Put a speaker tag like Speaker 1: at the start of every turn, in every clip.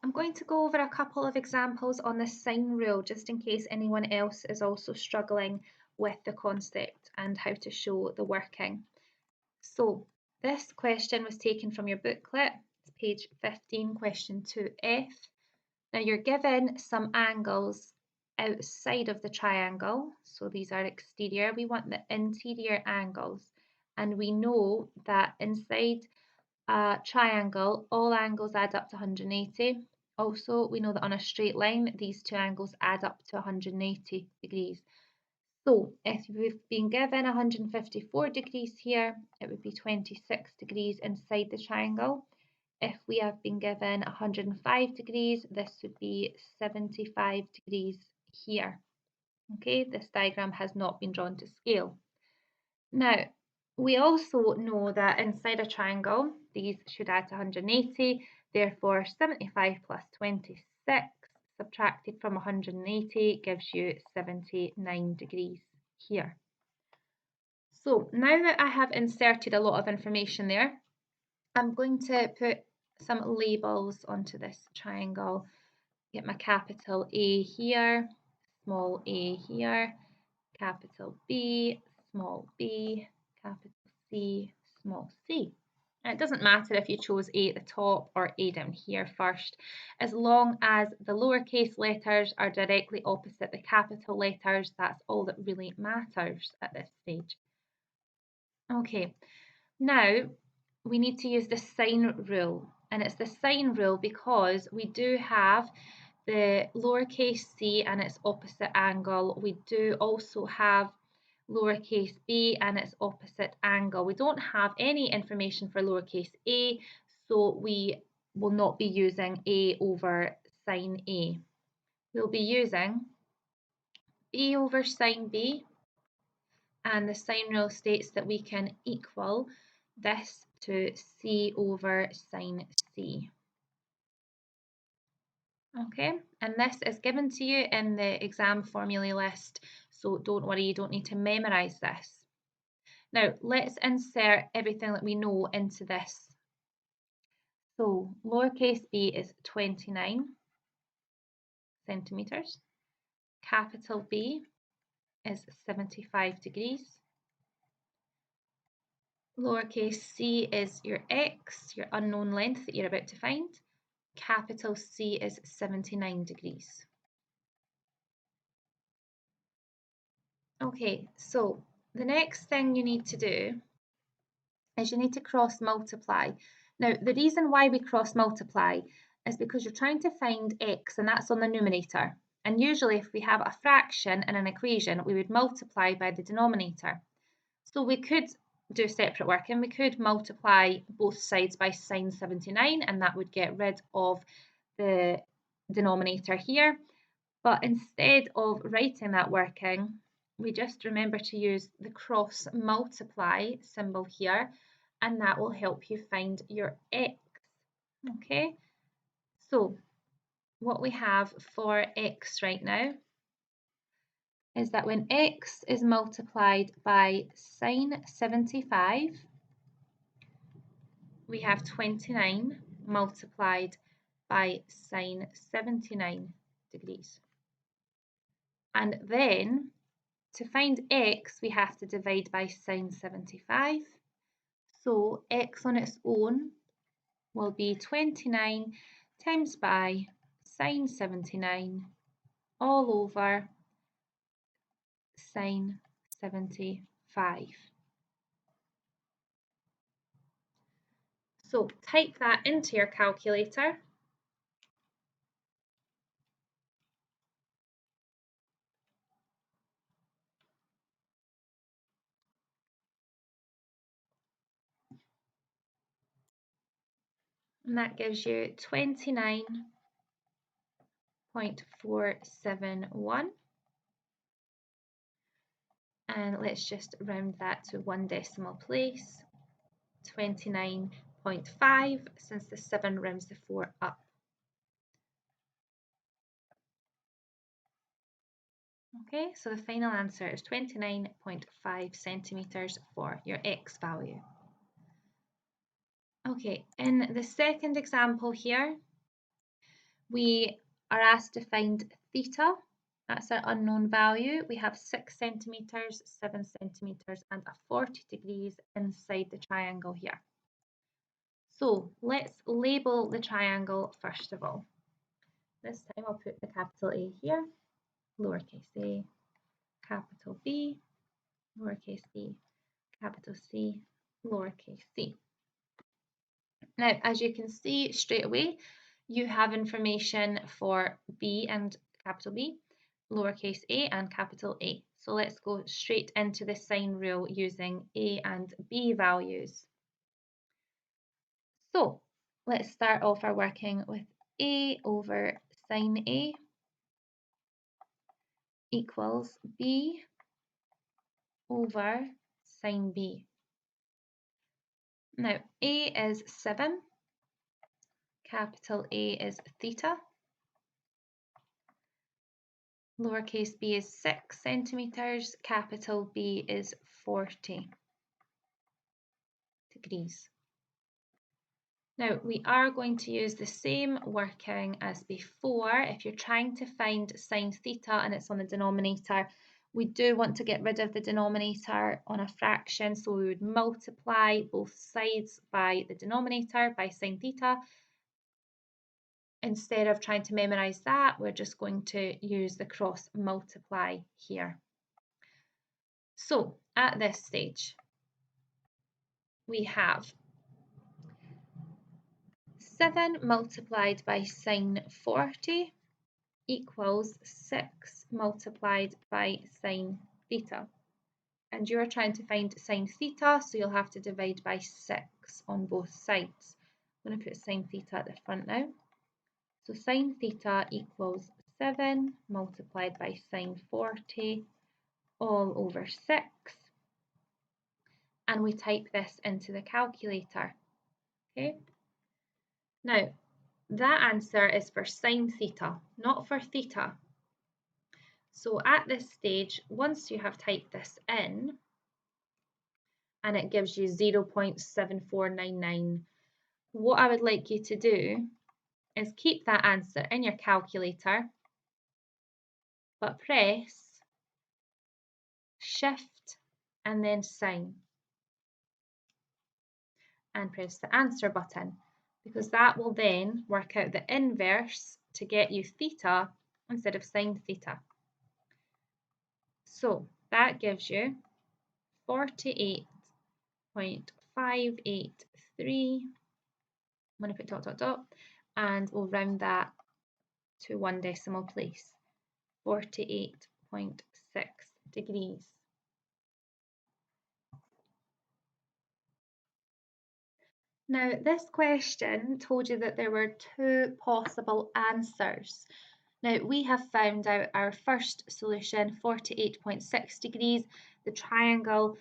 Speaker 1: I'm going to go over a couple of examples on the sine rule just in case anyone else is also struggling with the concept and how to show the working. So this question was taken from your booklet, it's page 15, question 2F. Now you're given some angles outside of the triangle, so these are exterior. We want the interior angles, and we know that inside a triangle, all angles add up to 180. Also, we know that on a straight line, these two angles add up to 180 degrees. So if we've been given 154 degrees here, it would be 26 degrees inside the triangle. If we have been given 105 degrees, this would be 75 degrees here. Okay, this diagram has not been drawn to scale. Now, we also know that inside a triangle, these should add to 180, therefore 75 plus 26 subtracted from 180 gives you 79 degrees here. So now that I have inserted a lot of information there, I'm going to put some labels onto this triangle. Get my capital A here, small a here, capital B, small b, capital C, small c. And it doesn't matter if you chose A at the top or A down here first, as long as the lowercase letters are directly opposite the capital letters, that's all that really matters at this stage. Okay, now we need to use the sine rule, and it's the sine rule because we do have the lowercase c and its opposite angle. We do also have lowercase b and its opposite angle. We don't have any information for lowercase a, so we will not be using a over sine a. We'll be using b over sine b, and the sine rule states that we can equal this to c over sine c. Okay, and this is given to you in the exam formulae list, so don't worry, you don't need to memorise this. Now, let's insert everything that we know into this. So, lowercase b is 29 centimetres, capital B is 75 degrees, lowercase c is your x, your unknown length that you're about to find, capital C is 79 degrees. Okay, so the next thing you need to do is you need to cross multiply. Now, the reason why we cross multiply is because you're trying to find x, and that's on the numerator. And usually if we have a fraction in an equation, we would multiply by the denominator. So we could do separate working. We could multiply both sides by sine 79, and that would get rid of the denominator here. But instead of writing that working, we just remember to use the cross multiply symbol here, and that will help you find your x. Okay, so what we have for x right now is that when x is multiplied by sine 75, we have 29 multiplied by sine 79 degrees. And then to find x, we have to divide by sine 75. So x on its own will be 29 times by sine 79 all over sine 75. So type that into your calculator. And that gives you 29.471. And let's just round that to one decimal place, 29.5, since the 7 rounds the 4 up. Okay, so the final answer is 29.5 centimetres for your x value. Okay, in the second example here, We are asked to find theta. That's our unknown value. We have 6 centimeters, 7 centimeters, and a 40 degrees inside the triangle here. So let's label the triangle first of all. This time I'll put the capital A here, lowercase a, capital B, lowercase b, capital C, lowercase c. Now, as you can see straight away, you have information for B and capital B, lowercase a and capital A. So let's go straight into the sine rule using A and B values. So let's start off our working with A over sine A equals B over sine B. Now, A is 7, capital A is theta, lowercase b is 6 centimeters, capital B is 40 degrees. Now, we are going to use the same working as before. If you're trying to find sine theta and it's on the denominator, we do want to get rid of the denominator on a fraction, so we would multiply both sides by the denominator by sine theta. Instead of trying to memorize that, we're just going to use the cross multiply here. So at this stage, we have 7 multiplied by sine 40 equals 6 multiplied by sine theta. And you're trying to find sine theta, so you'll have to divide by 6 on both sides. I'm going to put sine theta at the front now. So sine theta equals 7 multiplied by sine 40 all over 6. And we type this into the calculator. Okay. Now, that answer is for sine theta, not for theta. So at this stage, once you have typed this in, and it gives you 0.7499, what I would like you to do is keep that answer in your calculator, but press Shift and then Sign, and press the answer button, because that will then work out the inverse to get you theta instead of sine theta. So that gives you 48.583. I'm going to put dot dot dot, and we'll round that to 1 decimal place. 48.6 degrees. Now, this question told you that there were 2 possible answers. Now, we have found out our first solution, 48.6 degrees. The triangle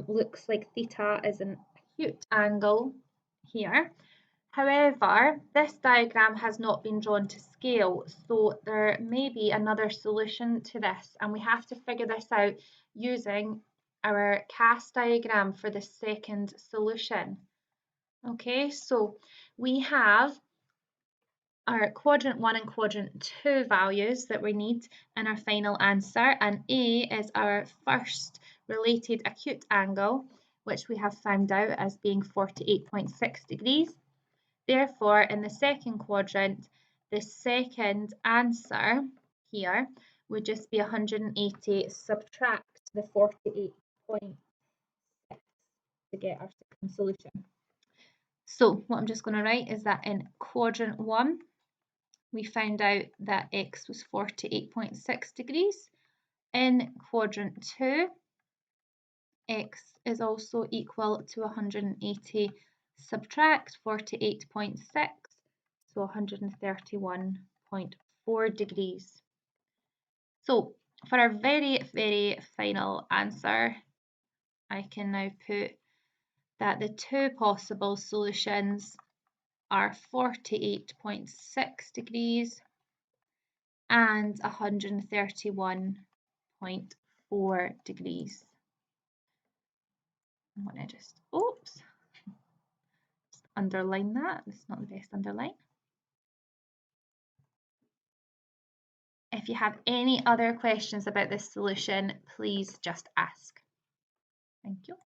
Speaker 1: looks like theta is an acute angle here. However, this diagram has not been drawn to scale, so there may be another solution to this, and we have to figure this out using our cast diagram for the second solution. Okay, so we have our quadrant 1 and quadrant 2 values that we need in our final answer, and A is our first related acute angle, which we have found out as being 48.6 degrees. Therefore, in the second quadrant, the second answer here would just be 180 subtract the 48.6 to get our second solution. So what I'm just going to write is that in quadrant 1, we found out that x was 48.6 degrees. In quadrant 2, x is also equal to 180 subtract 48.6, so 131.4 degrees. So for our very, very final answer, I can now put that the 2 possible solutions are 48.6 degrees and 131.4 degrees. I'm going to just underline that. It's not the best underline. If you have any other questions about this solution, please just ask. Thank you.